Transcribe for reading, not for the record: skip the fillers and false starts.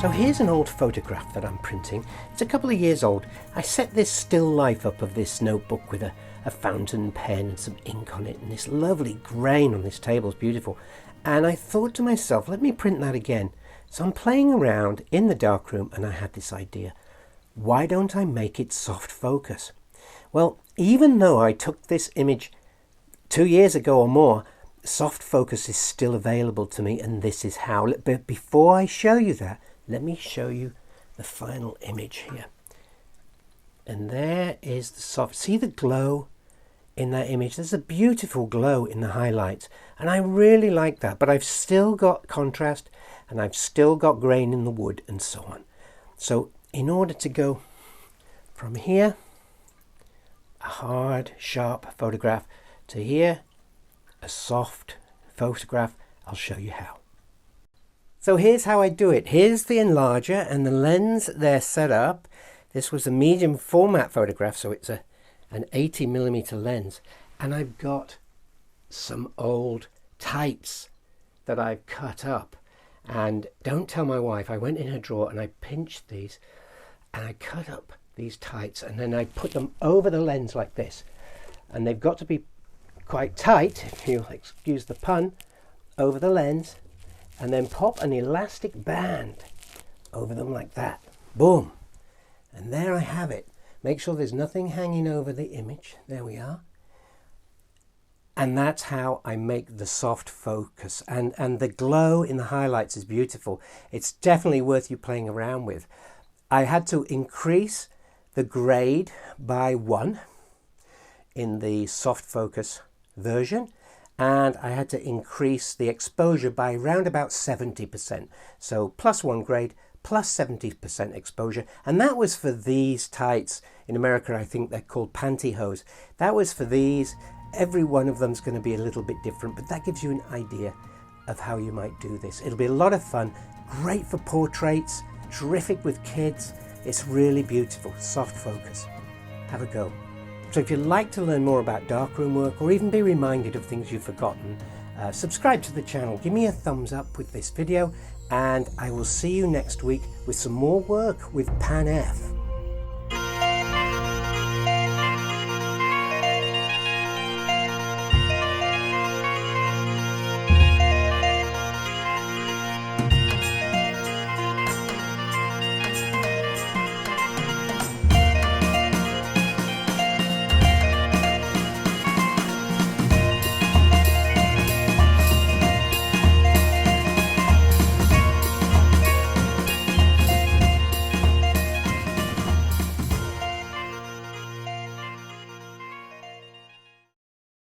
So here's an old photograph that I'm printing. It's a couple of years old. I set this still life up of this notebook with a fountain pen and some ink on it, and this lovely grain on this table is beautiful. And I thought to myself, let me print that again. So I'm playing around in the darkroom and I had this idea. Why don't I make it soft focus? Well, even though I took this image 2 years ago or more, soft focus is still available to me, and this is how. But before I show you that, let me show you the final image here. And there is the soft, see the glow in that image? There's a beautiful glow in the highlights, and I really like that, but I've still got contrast and I've still got grain in the wood and so on. So in order to go from here, a hard, sharp photograph, to here, a soft photograph, I'll show you how. So here's how I do it. Here's the enlarger and the lens there set up. This was a medium format photograph, so it's an 80mm lens. And I've got some old tights that I've cut up. And don't tell my wife, I went in her drawer and I pinched these and I cut up these tights, and then I put them over the lens like this. And they've got to be quite tight, if you'll excuse the pun, over the lens, and then pop an elastic band over them like that. Boom. And there I have it. Make sure there's nothing hanging over the image. There we are. And that's how I make the soft focus. And the glow in the highlights is beautiful. It's definitely worth you playing around with. I had to increase the grade by 1 in the soft focus version, and I had to increase the exposure by around about 70%. So +1 grade, plus 70% exposure. And that was for these tights. In America, I think they're called pantyhose. That was for these. Every one of them is going to be a little bit different, but that gives you an idea of how you might do this. It'll be a lot of fun, great for portraits, terrific with kids. It's really beautiful, soft focus. Have a go. So if you'd like to learn more about darkroom work, or even be reminded of things you've forgotten, subscribe to the channel, give me a thumbs up with this video, and I will see you next week with some more work with Pan F.